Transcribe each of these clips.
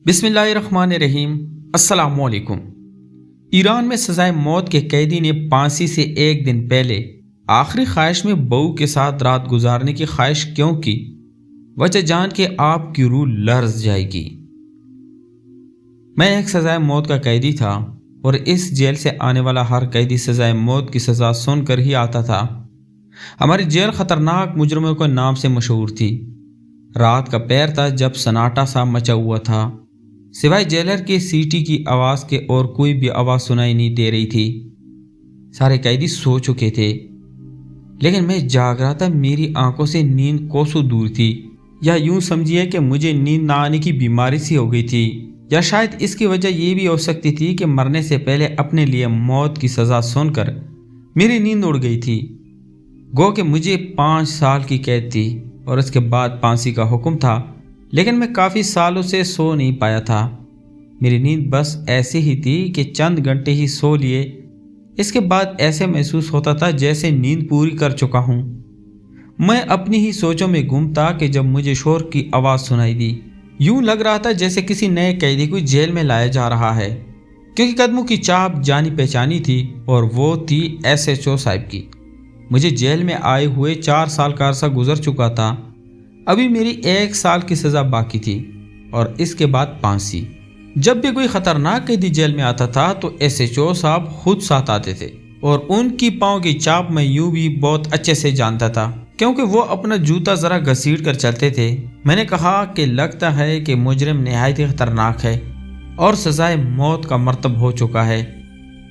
بسم اللہ الرحمن الرحیم۔ السلام علیکم۔ ایران میں سزائے موت کے قیدی نے پھانسی سے ایک دن پہلے آخری خواہش میں بہو کے ساتھ رات گزارنے کی خواہش کیوں کی؟ وجہ جان کے آپ کی روح لرز جائے گی۔ میں ایک سزائے موت کا قیدی تھا اور اس جیل سے آنے والا ہر قیدی سزائے موت کی سزا سن کر ہی آتا تھا۔ ہماری جیل خطرناک مجرموں کے نام سے مشہور تھی۔ رات کا پیر تھا جب سناٹا سا مچا ہوا تھا، سوائے جیلر کی سیٹی کی آواز کے اور کوئی بھی آواز سنائی نہیں دے رہی تھی۔ سارے قیدی سو چکے تھے لیکن میں جاگ رہا تھا۔ میری آنکھوں سے نیند کوسوں دور تھی، یا یوں سمجھیے کہ مجھے نیند نہ آنے کی بیماری سی ہو گئی تھی، یا شاید اس کی وجہ یہ بھی ہو سکتی تھی کہ مرنے سے پہلے اپنے لیے موت کی سزا سن کر میری نیند اڑ گئی تھی۔ گو کہ مجھے 5 سال کی قید تھی اور اس کے بعد پھانسی کا حکم تھا، لیکن میں کافی سالوں سے سو نہیں پایا تھا۔ میری نیند بس ایسی ہی تھی کہ چند گھنٹے ہی سو لیے، اس کے بعد ایسے محسوس ہوتا تھا جیسے نیند پوری کر چکا ہوں۔ میں اپنی ہی سوچوں میں گم تھا کہ جب مجھے شور کی آواز سنائی دی، یوں لگ رہا تھا جیسے کسی نئے قیدی کو جیل میں لایا جا رہا ہے، کیونکہ قدموں کی چاپ جانی پہچانی تھی اور وہ تھی SHO صاحب کی۔ مجھے جیل میں آئے ہوئے 4 سال کا عرصہ گزر چکا تھا، ابھی میری 1 سال کی سزا باقی تھی اور اس کے بعد پھانسی۔ جب بھی کوئی خطرناک قیدی جیل میں آتا تھا تو SHO صاحب خود ساتھ آتے تھے، اور ان کی پاؤں کی چاپ میں یوں بھی بہت اچھے سے جانتا تھا کیونکہ وہ اپنا جوتا ذرا گھسیٹ کر چلتے تھے۔ میں نے کہا کہ لگتا ہے کہ مجرم نہایت ہی خطرناک ہے اور سزائے موت کا مرتب ہو چکا ہے۔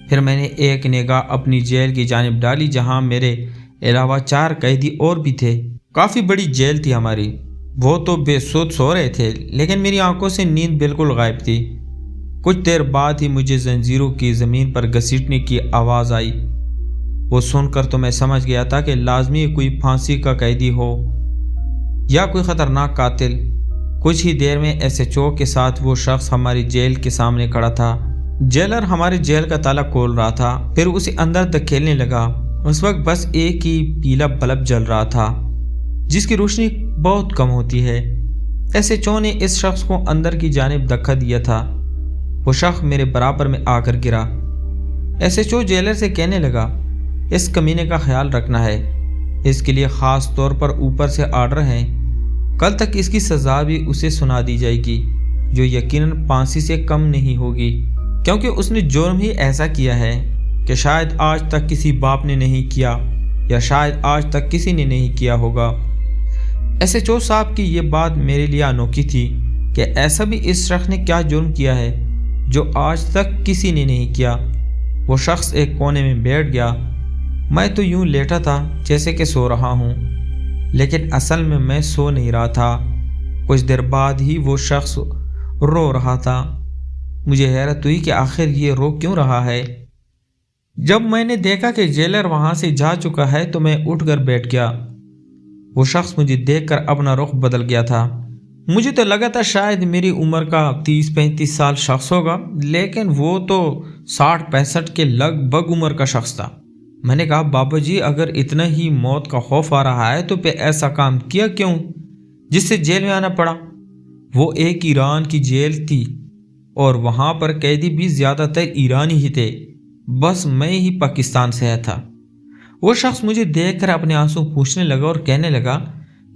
پھر میں نے ایک نگاہ اپنی جیل کی جانب ڈالی جہاں میرے علاوہ 4 قیدی اور بھی تھے۔ کافی بڑی جیل تھی ہماری۔ وہ تو بے سود سو رہے تھے لیکن میری آنکھوں سے نیند بالکل غائب تھی۔ کچھ دیر بعد ہی مجھے زنجیروں کی زمین پر گھسیٹنے کی آواز آئی۔ وہ سن کر تو میں سمجھ گیا تھا کہ لازمی کوئی پھانسی کا قیدی ہو یا کوئی خطرناک قاتل۔ کچھ ہی دیر میں SHO کے ساتھ وہ شخص ہماری جیل کے سامنے کھڑا تھا۔ جیلر ہمارے جیل کا تالا کھول رہا تھا، پھر اسے اندر دھکیلنے لگا۔ اس وقت بس ایک ہی پیلا بلب جل رہا تھا جس کی روشنی بہت کم ہوتی ہے۔ SHO نے اس شخص کو اندر کی جانب دھکا دیا تھا۔ وہ شخص میرے برابر میں آ کر گرا۔ SHO جیلر سے کہنے لگا، اس کمینے کا خیال رکھنا ہے، اس کے لیے خاص طور پر اوپر سے آرڈر ہیں، کل تک اس کی سزا بھی اسے سنا دی جائے گی جو یقیناً پھانسی سے کم نہیں ہوگی، کیونکہ اس نے جرم ہی ایسا کیا ہے کہ شاید آج تک کسی باپ نے نہیں کیا، یا شاید آج تک کسی نے نہیں کیا ہوگا۔ SHO صاحب کی یہ بات میرے لیے انوکھی تھی کہ ایسا بھی اس شخص نے کیا جرم کیا ہے جو آج تک کسی نے نہیں کیا۔ وہ شخص ایک کونے میں بیٹھ گیا۔ میں تو یوں لیٹا تھا جیسے کہ سو رہا ہوں، لیکن اصل میں میں سو نہیں رہا تھا۔ کچھ دیر بعد ہی وہ شخص رو رہا تھا۔ مجھے حیرت ہوئی کہ آخر یہ رو کیوں رہا ہے۔ جب میں نے دیکھا کہ جیلر وہاں سے جا چکا ہے تو میں اٹھ کر بیٹھ گیا۔ وہ شخص مجھے دیکھ کر اپنا رخ بدل گیا تھا۔ مجھے تو لگا تھا شاید میری عمر کا 30-35 سال شخص ہوگا، لیکن وہ تو 60-65 کے لگ بھگ عمر کا شخص تھا۔ میں نے کہا، بابا جی اگر اتنا ہی موت کا خوف آ رہا ہے تو پھر ایسا کام کیا کیوں جس سے جیل میں آنا پڑا؟ وہ ایک ایران کی جیل تھی اور وہاں پر قیدی بھی زیادہ تر ایرانی ہی تھے، بس میں ہی پاکستان سے تھا۔ وہ شخص مجھے دیکھ کر اپنے آنسو پوچھنے لگا اور کہنے لگا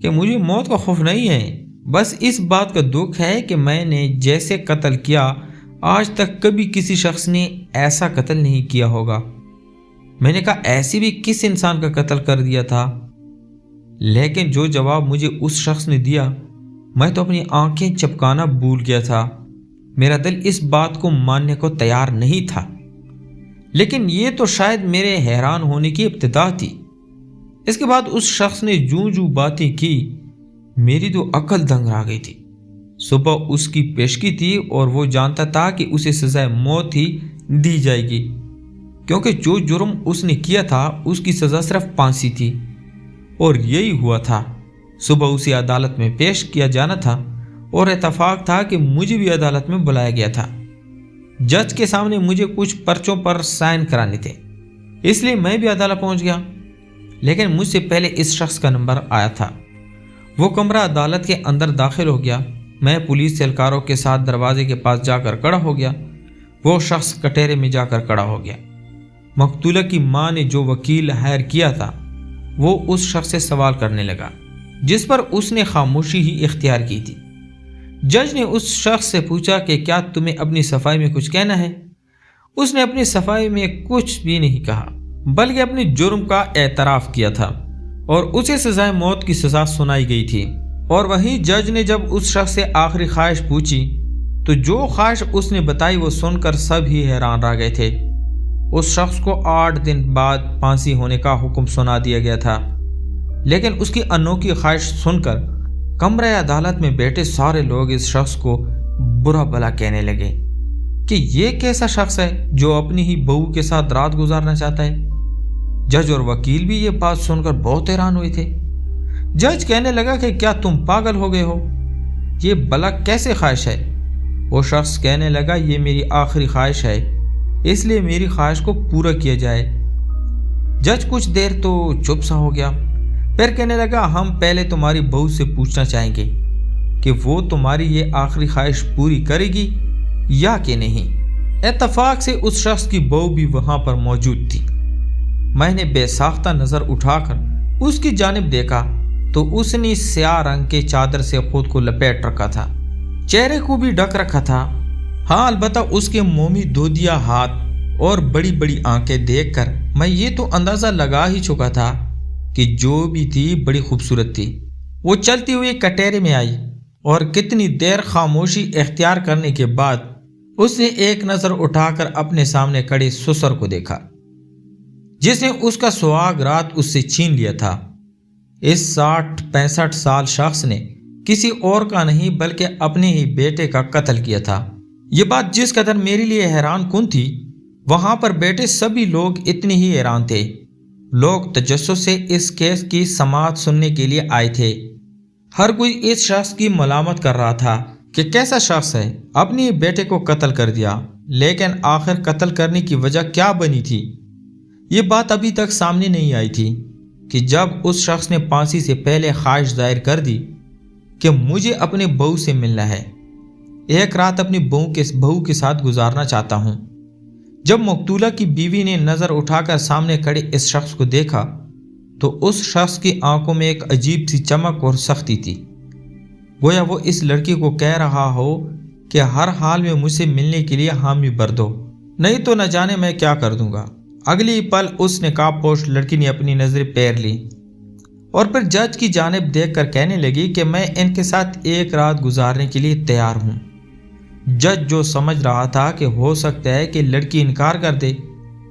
کہ مجھے موت کا خوف نہیں ہے، بس اس بات کا دکھ ہے کہ میں نے جیسے قتل کیا آج تک کبھی کسی شخص نے ایسا قتل نہیں کیا ہوگا۔ میں نے کہا، ایسی بھی کس انسان کا قتل کر دیا تھا؟ لیکن جو جواب مجھے اس شخص نے دیا، میں تو اپنی آنکھیں چپکانا بھول گیا تھا۔ میرا دل اس بات کو ماننے کو تیار نہیں تھا، لیکن یہ تو شاید میرے حیران ہونے کی ابتدا تھی۔ اس کے بعد اس شخص نے جو باتیں کی، میری تو عقل دنگ آ گئی تھی۔ صبح اس کی پیشگی تھی اور وہ جانتا تھا کہ اسے سزائے موت ہی دی جائے گی، کیونکہ جو جرم اس نے کیا تھا اس کی سزا صرف پھانسی تھی، اور یہی ہوا تھا۔ صبح اسے عدالت میں پیش کیا جانا تھا اور اتفاق تھا کہ مجھے بھی عدالت میں بلایا گیا تھا۔ جج کے سامنے مجھے کچھ پرچوں پر سائن کرانے تھے، اس لیے میں بھی عدالت پہنچ گیا، لیکن مجھ سے پہلے اس شخص کا نمبر آیا تھا۔ وہ کمرہ عدالت کے اندر داخل ہو گیا۔ میں پولیس اہلکاروں کے ساتھ دروازے کے پاس جا کر کھڑا ہو گیا۔ وہ شخص کٹہرے میں جا کر کھڑا ہو گیا۔ مقتولہ کی ماں نے جو وکیل ہائر کیا تھا وہ اس شخص سے سوال کرنے لگا، جس پر اس نے خاموشی ہی اختیار کی تھی۔ جج نے اس شخص سے پوچھا کہ کیا تمہیں اپنی صفائی میں کچھ کہنا ہے؟ اس نے اپنی صفائی میں کچھ بھی نہیں کہا، بلکہ اپنے جرم کا اعتراف کیا تھا اور اسے سزائے موت کی سزا سنائی گئی تھی۔ اور وہیں جج نے جب اس شخص سے آخری خواہش پوچھی تو جو خواہش اس نے بتائی وہ سن کر سب ہی حیران رہ گئے تھے۔ اس شخص کو 8 دن بعد پھانسی ہونے کا حکم سنا دیا گیا تھا، لیکن اس کی انوکھی خواہش سن کر کمرہ عدالت میں بیٹھے سارے لوگ اس شخص کو برا بھلا کہنے لگے کہ یہ کیسا شخص ہے جو اپنی ہی بہو کے ساتھ رات گزارنا چاہتا ہے۔ جج اور وکیل بھی یہ بات سن کر بہت حیران ہوئے تھے۔ جج کہنے لگا کہ کیا تم پاگل ہو گئے ہو؟ یہ بھلا کیسے خواہش ہے؟ وہ شخص کہنے لگا یہ میری آخری خواہش ہے، اس لیے میری خواہش کو پورا کیا جائے۔ جج کچھ دیر تو چپ سا ہو گیا، پھر کہنے لگا ہم پہلے تمہاری بہو سے پوچھنا چاہیں گے کہ وہ تمہاری یہ آخری خواہش پوری کرے گی یا کہ نہیں۔ اتفاق سے اس شخص کی بہو بھی وہاں پر موجود تھی۔ میں نے بے ساختہ نظر اٹھا کر اس کی جانب دیکھا تو اس نے سیاہ رنگ کے چادر سے خود کو لپیٹ رکھا تھا، چہرے کو بھی ڈھک رکھا تھا۔ ہاں البتہ اس کے مومی دودیا ہاتھ اور بڑی بڑی آنکھیں دیکھ کر میں یہ تو اندازہ لگا ہی چکا تھا کہ جو بھی تھی بڑی خوبصورت تھی۔ وہ چلتی ہوئی کٹہرے میں آئی اور کتنی دیر خاموشی اختیار کرنے کے بعد اس نے ایک نظر اٹھا کر اپنے سامنے کھڑے سسر کو دیکھا، جس نے اس کا سہاگ رات اس سے چھین لیا تھا۔ اس 60-65 سال شخص نے کسی اور کا نہیں بلکہ اپنے ہی بیٹے کا قتل کیا تھا۔ یہ بات جس قدر میرے لیے حیران کن تھی، وہاں پر بیٹھے سبھی لوگ اتنے ہی حیران تھے۔ لوگ تجسس سے اس کیس کی سماعت سننے کے لیے آئے تھے۔ ہر کوئی اس شخص کی ملامت کر رہا تھا کہ کیسا شخص ہے، اپنے بیٹے کو قتل کر دیا، لیکن آخر قتل کرنے کی وجہ کیا بنی تھی؟ یہ بات ابھی تک سامنے نہیں آئی تھی کہ جب اس شخص نے پھانسی سے پہلے خواہش ظاہر کر دی کہ مجھے اپنے بہو سے ملنا ہے، ایک رات اپنی بہو کے ساتھ گزارنا چاہتا ہوں۔ جب مقتولہ کی بیوی نے نظر اٹھا کر سامنے کھڑے اس شخص کو دیکھا تو اس شخص کی آنکھوں میں ایک عجیب سی چمک اور سختی تھی، گویا وہ اس لڑکی کو کہہ رہا ہو کہ ہر حال میں مجھ سے ملنے کے لیے حامی بھر دو، نہیں تو نہ جانے میں کیا کر دوں گا۔ اگلی پل اس نقاب پوش لڑکی نے اپنی نظریں پھیر لی اور پھر جج کی جانب دیکھ کر کہنے لگی کہ میں ان کے ساتھ ایک رات گزارنے کے لیے تیار ہوں۔ جج جو سمجھ رہا تھا کہ ہو سکتا ہے کہ لڑکی انکار کر دے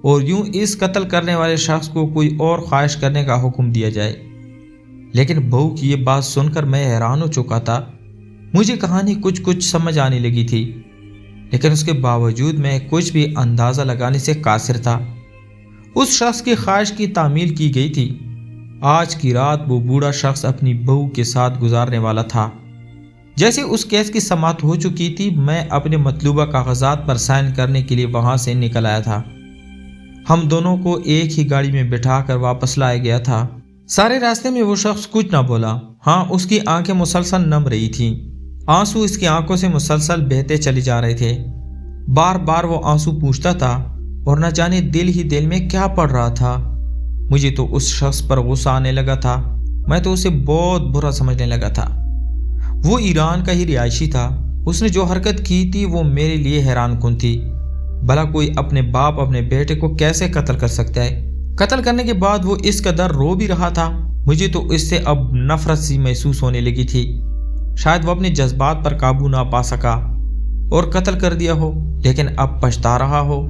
اور یوں اس قتل کرنے والے شخص کو کوئی اور خواہش کرنے کا حکم دیا جائے، لیکن بہو کی یہ بات سن کر میں حیران ہو چکا تھا۔ مجھے کہانی کچھ سمجھ آنے لگی تھی، لیکن اس کے باوجود میں کچھ بھی اندازہ لگانے سے قاصر تھا۔ اس شخص کی خواہش کی تعمیل کی گئی تھی۔ آج کی رات وہ بوڑھا شخص اپنی بہو کے ساتھ گزارنے والا تھا۔ جیسے اس کیس کی سماعت ہو چکی تھی، میں اپنے مطلوبہ کاغذات پر سائن کرنے کے لیے وہاں سے نکل آیا تھا۔ ہم دونوں کو ایک ہی گاڑی میں بٹھا کر واپس لایا گیا تھا۔ سارے راستے میں وہ شخص کچھ نہ بولا۔ ہاں، اس کی آنکھیں مسلسل نم رہی تھیں، آنسو اس کی آنکھوں سے مسلسل بہتے چلے جا رہے تھے۔ بار بار وہ آنسو پوچھتا تھا اور نہ جانے دل ہی دل میں کیا پڑ رہا تھا۔ مجھے تو اس شخص پر غصہ آنے لگا تھا، میں تو اسے بہت برا سمجھنے لگا تھا۔ وہ ایران کا ہی رہائشی تھا، اس نے جو حرکت کی تھی وہ میرے لیے حیران کن تھی۔ بھلا کوئی اپنے باپ اپنے بیٹے کو کیسے قتل کر سکتا ہے؟ قتل کرنے کے بعد وہ اس قدر رو بھی رہا تھا، مجھے تو اس سے اب نفرت سی محسوس ہونے لگی تھی۔ شاید وہ اپنے جذبات پر قابو نہ پا سکا اور قتل کر دیا ہو، لیکن اب پچھتا رہا ہو۔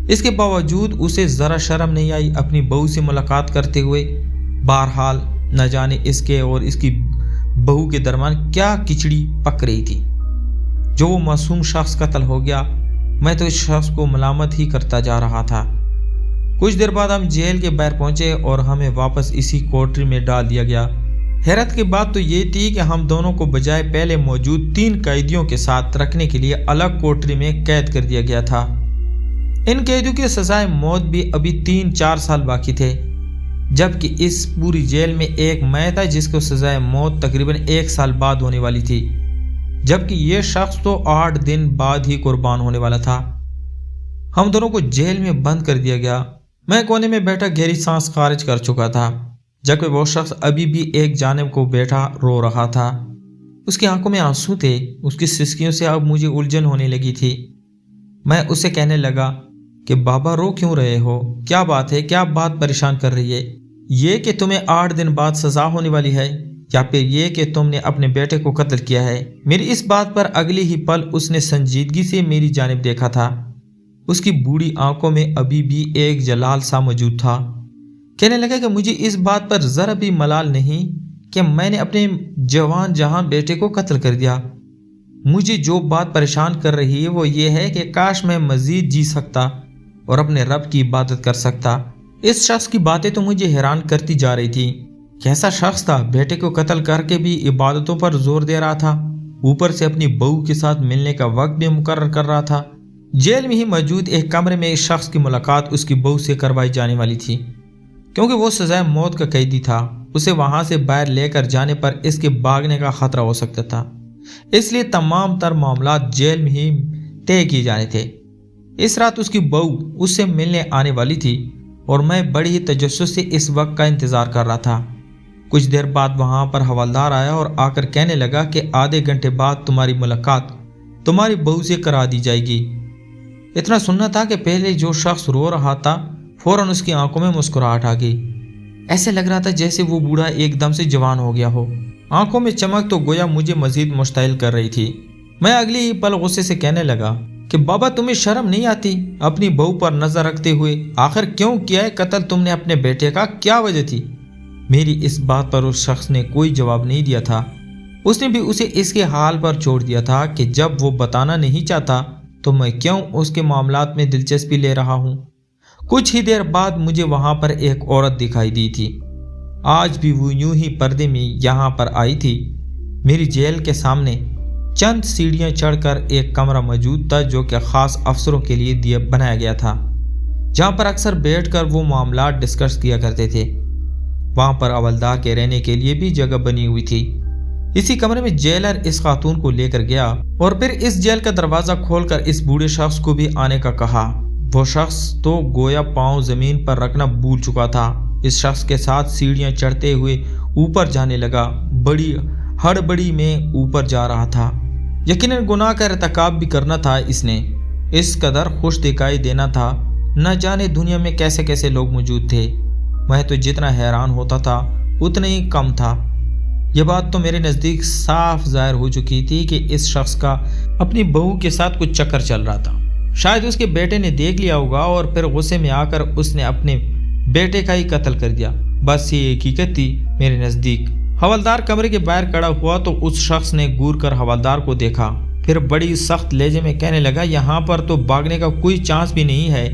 اس کے باوجود اسے ذرا شرم نہیں آئی اپنی بہو سے ملاقات کرتے ہوئے۔ بہرحال نہ جانے اس کے اور اس کی بہو کے درمیان کیا کھچڑی پک رہی تھی۔ جو وہ معصوم شخص قتل ہو گیا، میں تو اس شخص کو ملامت ہی کرتا جا رہا تھا۔ کچھ دیر بعد ہم جیل کے باہر پہنچے اور ہمیں واپس اسی کوٹری میں ڈال دیا گیا۔ حیرت کی بات تو یہ تھی کہ ہم دونوں کو بجائے پہلے موجود 3 قیدیوں کے ساتھ رکھنے کے لیے الگ کوٹری میں قید کر دیا گیا تھا۔ ان قیدیوں کی سزائے موت بھی ابھی 3-4 سال باقی تھے، جبکہ اس پوری جیل میں ایک میں تھا جس کو سزائے موت تقریباً 1 سال بعد ہونے والی تھی۔ जबकि ये शख्स तो 8 दिन बाद ही कुर्बान होने वाला था। हम दोनों को जेल में बंद कर दिया गया। मैं कोने में बैठा गहरी सांस खारिज कर चुका था, जबकि वो शख्स अभी भी एक जानिब को बैठा रो रहा था। उसकी आंखों में आंसू थे। उसकी सिसकियों से अब मुझे उलझन होने लगी थी। मैं उससे कहने लगा कि बाबा रो क्यों रहे हो, क्या बात है, क्या बात परेशान कर रही है? ये कि तुम्हें 8 दिन बाद सजा होने वाली है, या फिर ये कि तुमने अपने बेटे को कत्ल किया है? मेरी इस बात पर अगली ही पल उसने संजीदगी से मेरी जानिब देखा था। उसकी बूढ़ी आंखों में अभी भी एक जलाल सा मौजूद था। कहने लगा कि मुझे इस बात पर जरा भी मलाल नहीं कि मैंने अपने जवान जहां बेटे को कत्ल कर दिया। मुझे जो बात परेशान कर रही है वो ये है कि काश मैं मजीद जी सकता और अपने रब की इबादत कर सकता। इस शख्स की बातें तो मुझे हैरान करती जा रही थी। कैसा शख्स था, बेटे को कत्ल करके भी इबादतों पर जोर दे रहा था, ऊपर से अपनी बहू के साथ मिलने का वक्त भी मुकर्रर कर रहा था। जेल में ही मौजूद एक कमरे में इस शख्स की मुलाकात उसकी बहू से करवाई जाने वाली थी। क्योंकि वो सजाए मौत का कैदी था, उसे वहां से बाहर लेकर जाने पर इसके भागने का खतरा हो सकता था। इसलिए तमाम तर मामला जेल में ही तय किए जाने थे। इस रात उसकी बहू उससे मिलने आने वाली थी और मैं बड़ी ही तजस्सुस से इस वक्त का इंतजार कर रहा था। कुछ देर बाद वहां पर हवलदार आया और आकर कहने लगा कि आधे घंटे बाद तुम्हारी मुलाकात तुम्हारी बहू से करा दी जाएगी। इतना सुनना था कि पहले जो शख्स रो रहा था फौरन उसकी आंखों में मुस्कुराहट आ गई। ऐसे लग रहा था जैसे वो बूढ़ा एकदम से जवान हो गया हो। आंखों में चमक तो गोया मुझे मजीद मुश्ताइल कर रही थी। मैं अगली ही पल गुस्से से कहने लगा कि बाबा तुम्हें शर्म नहीं आती अपनी बहू पर नजर रखते हुए? आखिर क्यों किया है कत्ल तुमने अपने बेटे का, क्या वजह थी? मेरी इस बात पर उस शख्स ने कोई जवाब नहीं दिया था। उसने भी उसे इसके हाल पर छोड़ दिया था कि जब वो बताना नहीं चाहता तो मैं क्यों उसके मामलात में दिलचस्पी ले रहा हूँ। कुछ ही देर बाद मुझे वहां पर एक औरत दिखाई दी थी। आज भी वो यूं ही पर्दे में यहाँ पर आई थी। मेरी जेल के सामने चंद सीढ़ियां चढ़कर एक कमरा मौजूद था जो कि खास अफसरों के लिए दिया बनाया गया था, जहां पर अक्सर बैठकर वो मामला डिस्कस किया करते थे। वहां पर हवलदार के रहने के लिए भी जगह बनी हुई थी। इसी कमरे में जेलर इस खातून को लेकर गया और फिर इस जेल का दरवाजा खोलकर इस बूढ़े शख्स को भी आने का कहा। वो शख्स तो गोया पांव जमीन पर रखना भूल चुका था। इस शख्स के साथ सीढ़ियां चढ़ते हुए ऊपर जाने लगा। बड़ी हड़बड़ी में ऊपर जा रहा था। यकीनन गुनाह का इर्तिकाब भी करना था इसने। इस कदर खुश दिखाई देना था। न जाने दुनिया में कैसे कैसे लोग मौजूद थे। मैं तो जितना हैरान होता था उतना ही कम था। यह बात तो मेरे नज़दीक साफ जाहिर हो चुकी थी कि इस शख्स का अपनी बहू के साथ कुछ चक्कर चल रहा था। शायद उसके बेटे ने देख लिया होगा और फिर गुस्से में आकर उसने अपने बेटे का ही कत्ल कर दिया। बस ये हकीकत थी मेरे नज़दीक। हवलदार कमरे के बाहर खड़ा हुआ तो उस शख्स ने घूर कर हवलदार को देखा, फिर बड़ी सख्त लहजे में कहने लगा, यहाँ पर तो भागने का कोई चांस भी नहीं है।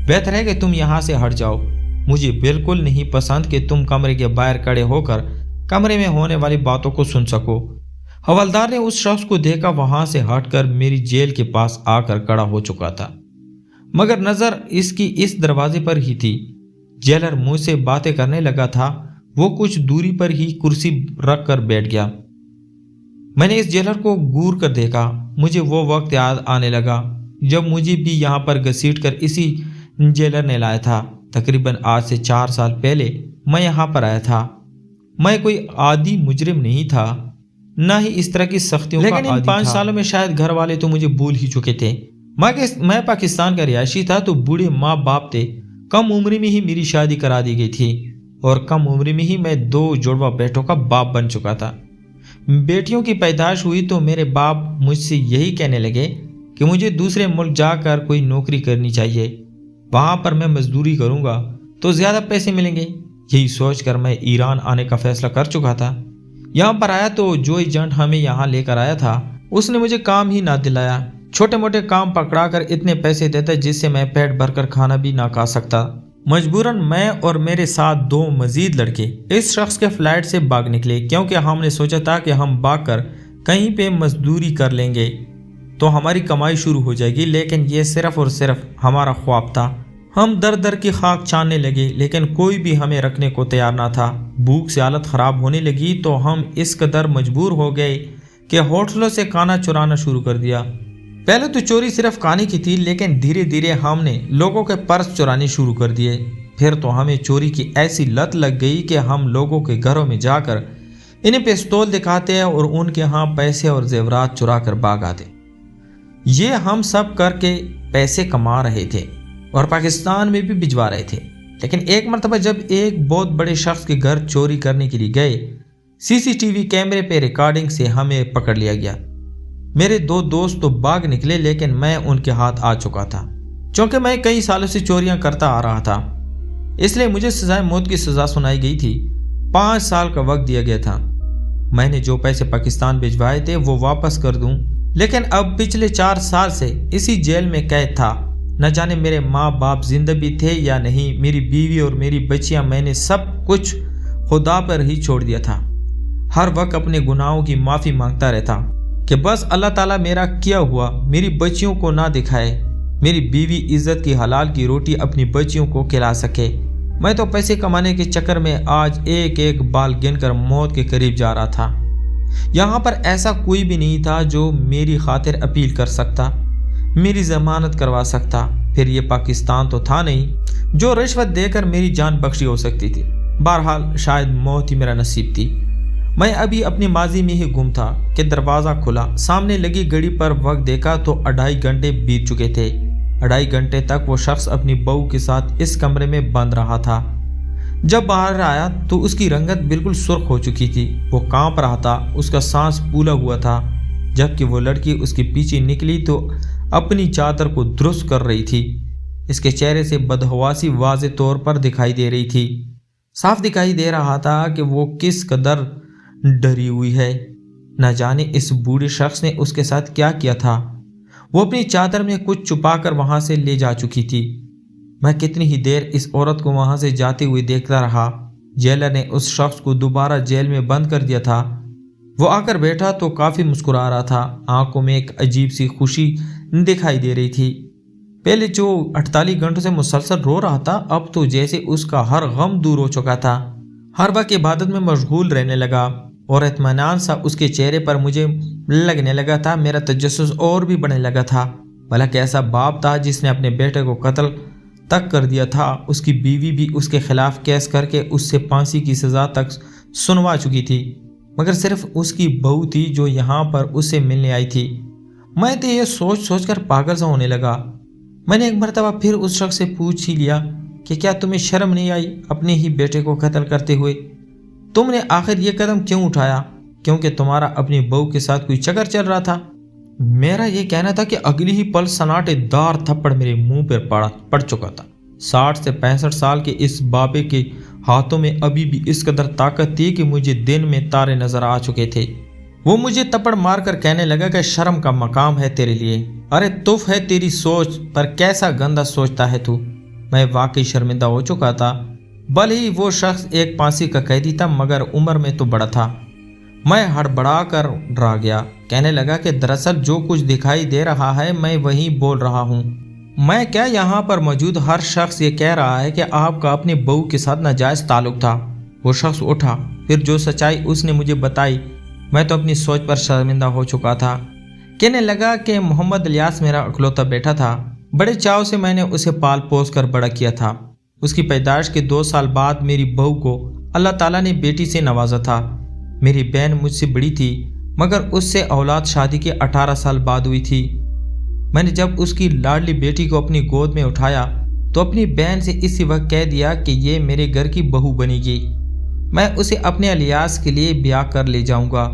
बेहतर है कि तुम यहाँ से हट जाओ। मुझे बिल्कुल नहीं पसंद कि तुम कमरे के बाहर खड़े होकर कमरे में होने वाली बातों को सुन सको। हवलदार ने उस शख्स को देखा, वहां से हटकर मेरी जेल के पास आकर खड़ा हो चुका था, मगर नजर इसकी इस दरवाजे पर ही थी। जेलर मुझसे बातें करने लगा था। वो कुछ दूरी पर ही कुर्सी रख कर बैठ गया। मैंने इस जेलर को घूर कर देखा। मुझे वो वक्त याद आने लगा जब मुझे भी यहाँ पर घसीट कर इसी जेलर ने लाया था। तकरीबन आज से 4 साल पहले मैं यहाँ पर आया था। मैं कोई आदी मुजरिम नहीं था, ना ही इस तरह की सख्तियों का आदी था। लेकिन इन 5 सालों में शायद घर वाले तो मुझे भूल ही चुके थे। मैं पाकिस्तान का रिहायशी था तो बूढ़े माँ बाप थे। कम उम्र में ही मेरी शादी करा दी गई थी और कम उम्र में ही मैं 2 जुड़वा बेटों का बाप बन चुका था। बेटियों की पैदाइश हुई तो मेरे बाप मुझसे यही कहने लगे कि मुझे दूसरे मुल्क जाकर कोई नौकरी करनी चाहिए। वहां पर मैं मजदूरी करूंगा तो ज्यादा पैसे मिलेंगे। यही सोचकर मैं ईरान आने का फैसला कर चुका था। यहाँ पर आया तो जो एजेंट हमें यहाँ लेकर आया था उसने मुझे काम ही ना दिलाया। छोटे मोटे काम पकड़ा कर इतने पैसे देता जिससे मैं पेट भरकर खाना भी ना खा सकता। मजबूरन मैं और मेरे साथ 2 मजीद लड़के इस शख्स के फ्लैट से भाग निकले, क्योंकि हमने सोचा था कि हम भाग कर कहीं पे मजदूरी कर लेंगे तो हमारी कमाई शुरू हो जाएगी। लेकिन ये सिर्फ और सिर्फ हमारा ख्वाब था। हम दर दर की खाक छानने लगे लेकिन कोई भी हमें रखने को तैयार ना था। भूख से हालत ख़राब होने लगी तो हम इस कदर मजबूर हो गए कि होटलों से खाना चुराना शुरू कर दिया। पहले तो चोरी सिर्फ खाने की थी, लेकिन धीरे धीरे हमने लोगों के पर्स चुराने शुरू कर दिए। फिर तो हमें चोरी की ऐसी लत लग गई कि हम लोगों के घरों में जाकर इन्हें पिस्तौल दिखाते हैं और उनके यहाँ पैसे और जेवरात चुरा कर भाग आते। ये हम सब करके पैसे कमा रहे थे और पाकिस्तान में भी भिजवा रहे थे। लेकिन एक मरतबा जब एक बहुत बड़े शख्स के घर चोरी करने के लिए गए, सीसीटीवी कैमरे पे रिकॉर्डिंग से हमें पकड़ लिया गया। मेरे 2 दोस्त तो भाग निकले, लेकिन मैं उनके हाथ आ चुका था। क्योंकि मैं कई सालों से चोरियां करता आ रहा था, इसलिए मुझे सजाए मौत की सजा सुनाई गई थी। 5 साल का वक्त दिया गया था। मैंने जो पैसे पाकिस्तान भिजवाए थे वो वापस कर दूं, लेकिन अब पिछले 4 साल से इसी जेल में कैद था। न जाने मेरे माँ बाप जिंदा भी थे या नहीं, मेरी बीवी और मेरी बच्चियां, मैंने सब कुछ खुदा पर ही छोड़ दिया था। हर वक्त अपने गुनाहों की माफ़ी मांगता रहता कि बस अल्लाह ताला मेरा किया हुआ मेरी बच्चियों को ना दिखाए, मेरी बीवी इज्जत की हलाल की रोटी अपनी बच्चियों को खिला सके। मैं तो पैसे कमाने के चक्कर में आज एक एक बाल गिनकर मौत के करीब जा रहा था। यहाँ पर ऐसा कोई भी नहीं था जो मेरी खातिर अपील कर सकता, मेरी जमानत करवा सकता। फिर ये पाकिस्तान तो था नहीं जो रिश्वत देकर मेरी जान बख्शी हो सकती थी। बहरहाल शायद मौत ही मेरा नसीब थी। मैं अभी अपनी माजी में ही गुम था कि दरवाज़ा खुला, सामने लगी घड़ी पर वक्त देखा तो 2.5 घंटे बीत चुके थे। 2.5 घंटे तक वो शख्स अपनी बहू के साथ इस कमरे में बंद रहा था। जब बाहर आया तो उसकी रंगत बिल्कुल सुर्ख हो चुकी थी, वो कांप रहा था, उसका सांस फूला हुआ था। जबकि वो लड़की उसके पीछे निकली तो अपनी चादर को दुरुस्त कर रही थी। इसके चेहरे से बदहवासी वाज़े तौर पर दिखाई दे रही थी। साफ दिखाई दे रहा था कि वो किस कदर डरी हुई है। न जाने इस बूढ़े शख्स ने उसके साथ क्या किया था। वो अपनी चादर में कुछ छुपाकर वहां से ले जा चुकी थी। मैं कितनी ही देर इस औरत को वहां से जाते हुए देखता रहा। जेलर ने उस शख्स को दोबारा जेल में बंद कर दिया था। वो आकर बैठा तो काफ़ी मुस्कुरा रहा था, आंखों में एक अजीब सी खुशी दिखाई दे रही थी। पहले जो 48 घंटों से मुसलसल रो रहा था, अब तो जैसे उसका हर गम दूर हो चुका था। हर वक्त इबादत में मशगूल रहने लगा और इत्मीनान सा उसके चेहरे पर मुझे लगने लगा था। मेरा तजस्सुस और भी बढ़ने लगा था। भला कैसा बाप था जिसने अपने बेटे को कत्ल तक कर दिया था। उसकी बीवी भी उसके खिलाफ केस करके उससे फांसी की सज़ा तक सुनवा चुकी थी, मगर सिर्फ उसकी बहू थी जो यहाँ पर उससे मिलने आई थी। मैं तो ये सोच सोच कर पागल सा होने लगा। मैंने एक मरतबा फिर उस शख्स से पूछ ही लिया कि क्या तुम्हें शर्म नहीं आई अपने ही बेटे को कत्ल करते हुए? तुमने आखिर ये कदम क्यों उठाया? क्योंकि तुम्हारा अपनी बहू के साथ कोई चक्कर चल रहा था? मेरा ये कहना था कि अगली ही पल सनाटेदार थप्पड़ मेरे मुंह पर पड़ चुका था। 60 से 65 साल के इस बाबे के हाथों में अभी भी इस कदर ताकत थी कि मुझे दिन में तारे नजर आ चुके थे। वो मुझे थप्पड़ मारकर कहने लगा कि शर्म का मकाम है तेरे लिए। अरे तुफ है तेरी सोच पर, कैसा गंदा सोचता है तू। मैं वाकई शर्मिंदा हो चुका था। भले ही वो शख्स एक फांसी का कैदी था, मगर उम्र में तो बड़ा था। मैं हड़बड़ा कर डरा गया। कहने लगा कि दरअसल जो कुछ दिखाई दे रहा है मैं वही बोल रहा हूँ। मैं क्या, यहाँ पर मौजूद हर शख्स ये कह रहा है कि आपका अपनी बहू के साथ नाजायज़ ताल्लुक था। वो शख्स उठा, फिर जो सच्चाई उसने मुझे बताई, मैं तो अपनी सोच पर शर्मिंदा हो चुका था। कहने लगा कि मोहम्मद इलियास मेरा इकलौता बेटा था। बड़े चाव से मैंने उसे पाल पोस कर बड़ा किया था। उसकी पैदाइश के 2 साल बाद मेरी बहू को अल्लाह ताला ने बेटी से नवाजा था। मेरी बहन मुझसे बड़ी थी, मगर उससे औलाद शादी के 18 साल बाद हुई थी। मैंने जब उसकी लाडली बेटी को अपनी गोद में उठाया तो अपनी बहन से इसी वक्त कह दिया कि ये मेरे घर की बहू बनेगी। मैं उसे अपने इलियास के लिए ब्याह कर ले जाऊंगा।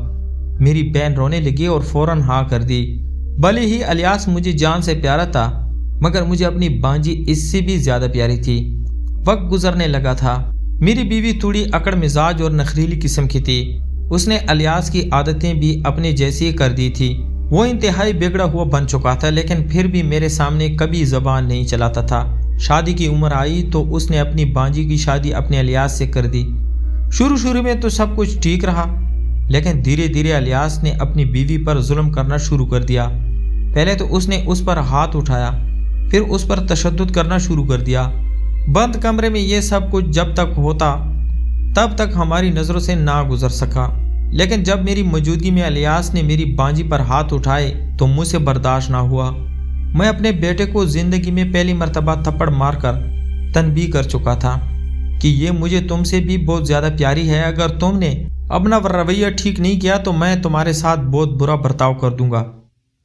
मेरी बहन रोने लगी और फौरन हाँ कर दी। भले ही इलियास मुझे जान से प्यारा था, मगर मुझे अपनी बांजी इससे भी ज्यादा प्यारी थी। वक्त गुजरने लगा था। मेरी बीवी थोड़ी अकड़ मिजाज और नखरीली किस्म की थी। उसने इलियास की आदतें भी अपने जैसी कर दी थी। वो इंतहाई बिगड़ा हुआ बन चुका था, लेकिन फिर भी मेरे सामने कभी जबान नहीं चलाता था। शादी की उम्र आई तो उसने अपनी बांजी की शादी अपने इलियास से कर दी। शुरू में तो सब कुछ ठीक रहा, लेकिन धीरे धीरे इलियास ने अपनी बीवी पर जुल्म करना शुरू कर दिया। पहले तो उसने उस पर हाथ उठाया, फिर उस पर तशद्दुद करना शुरू कर दिया। बंद कमरे में ये सब कुछ जब तक होता तब तक हमारी नज़रों से ना गुजर सका। लेकिन जब मेरी मौजूदगी में इलियास ने मेरी बांजी पर हाथ उठाए तो मुझसे बर्दाश्त ना हुआ। मैं अपने बेटे को जिंदगी में पहली मर्तबा थप्पड़ मारकर तनबीह कर चुका था कि ये मुझे तुमसे भी बहुत ज़्यादा प्यारी है। अगर तुमने अपना रवैया ठीक नहीं किया तो मैं तुम्हारे साथ बहुत बुरा बर्ताव कर दूंगा,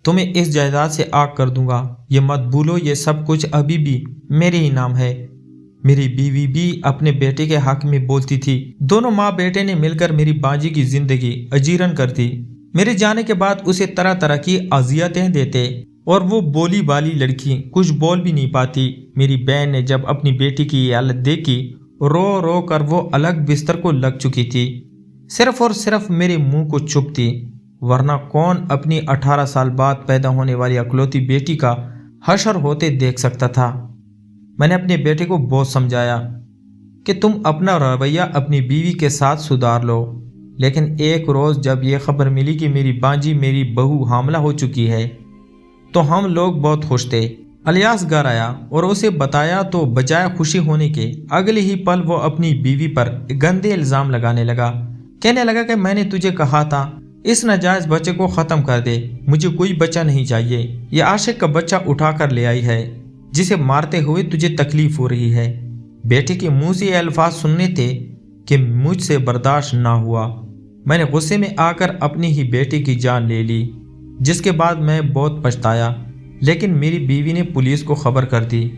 तुम्हें इस जायदाद से आग कर दूंगा। ये मत भूलो, ये सब कुछ अभी भी मेरे ही नाम है। मेरी बीवी भी अपने बेटे के हक में बोलती थी। दोनों माँ बेटे ने मिलकर मेरी बाजी की जिंदगी अजीरन कर दी। मेरे जाने के बाद उसे तरह तरह की अजियतें देते और वो बोली बाली लड़की कुछ बोल भी नहीं पाती। मेरी बहन ने जब अपनी बेटी की ये हालत देखी, रो रो कर वो अलग बिस्तर को लग चुकी थी, सिर्फ और सिर्फ मेरे मुंह को चुपती। वरना कौन अपनी 18 साल बाद पैदा होने वाली अकलौती बेटी का हशर होते देख सकता था। मैंने अपने बेटे को बहुत समझाया कि तुम अपना रवैया अपनी बीवी के साथ सुधार लो, लेकिन एक रोज़ जब ये खबर मिली कि मेरी बांजी मेरी बहू हामला हो चुकी है तो हम लोग बहुत खुश थे। इलियास घर आया और उसे बताया तो बजाय खुशी होने के अगले ही पल वो अपनी बीवी पर गंदे इल्ज़ाम लगाने लगा। कहने लगा कि मैंने तुझे कहा था इस नाजायज़ बच्चे को ख़त्म कर दे, मुझे कोई बच्चा नहीं चाहिए। ये आशिक का बच्चा उठा कर ले आई है जिसे मारते हुए तुझे तकलीफ हो रही है। बेटे के मुंह से ये अल्फाज सुनने थे कि मुझसे बर्दाश्त ना हुआ। मैंने गुस्से में आकर अपनी ही बेटे की जान ले ली, जिसके बाद मैं बहुत पछताया। लेकिन मेरी बीवी ने पुलिस को खबर कर दी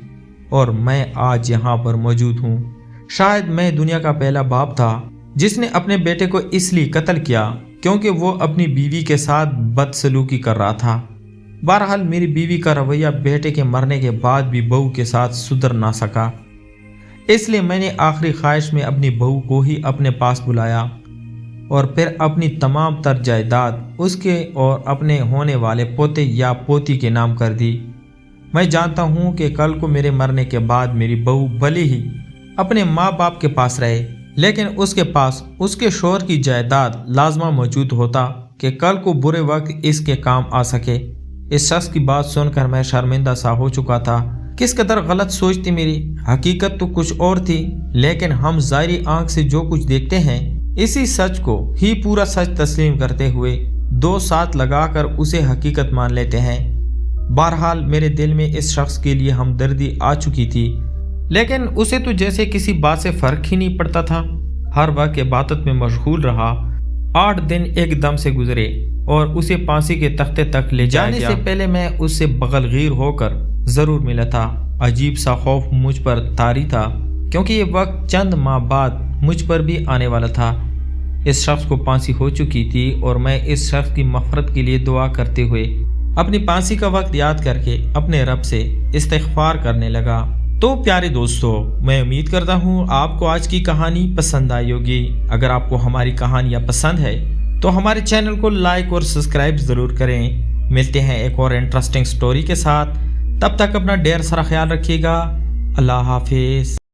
और मैं आज यहाँ पर मौजूद हूँ। शायद मैं दुनिया का पहला बाप था जिसने अपने बेटे को इसलिए कत्ल किया क्योंकि वो अपनी बीवी के साथ बदसलूकी कर रहा था। बहरहाल मेरी बीवी का रवैया बेटे के मरने के बाद भी बहू के साथ सुधर ना सका, इसलिए मैंने आखिरी ख्वाहिश में अपनी बहू को ही अपने पास बुलाया और फिर अपनी तमाम तर जायदाद उसके और अपने होने वाले पोते या पोती के नाम कर दी। मैं जानता हूँ कि कल को मेरे मरने के बाद मेरी बहू भले ही अपने माँ बाप के पास रहे, लेकिन उसके पास उसके शोहर की जायदाद लाजमा मौजूद होता कि कल को बुरे वक्त इसके काम आ सके। इस शख्स की बात सुनकर मैं शर्मिंदा सा हो चुका था। किस कदर गलत सोच थी मेरी, हकीकत तो कुछ और थी, लेकिन हम ज़ाहिरी आंख से जो कुछ देखते हैं इसी सच को ही पूरा सच तस्लीम करते हुए दो साथ लगाकर उसे हकीकत मान लेते हैं। बहरहाल मेरे दिल में इस शख्स के लिए हमदर्दी आ चुकी थी, लेकिन उसे तो जैसे किसी बात से फर्क ही नहीं पड़ता था। हर वक्त इबादत में मशगूल रहा। 8 दिन एकदम से गुजरे और उसे फांसी के तख्ते तक ले जाने से पहले मैं उससे बगलगीर होकर जरूर मिला था। अजीब सा खौफ मुझ पर तारी था क्योंकि ये वक्त चंद माह बाद मुझ पर भी आने वाला था। इस शख्स को फांसी हो चुकी थी और मैं इस शख्स की मग़फ़िरत के लिए दुआ करते हुए अपनी फांसी का वक्त याद करके अपने रब से इस्तिग़फ़ार करने लगा। तो प्यारे दोस्तों, मैं उम्मीद करता हूँ आपको आज की कहानी पसंद आई होगी। अगर आपको हमारी कहानियाँ पसंद है तो हमारे चैनल को लाइक और सब्सक्राइब ज़रूर करें। मिलते हैं एक और इंटरेस्टिंग स्टोरी के साथ, तब तक अपना ढेर सारा ख्याल रखिएगा। अल्लाह हाफिज़।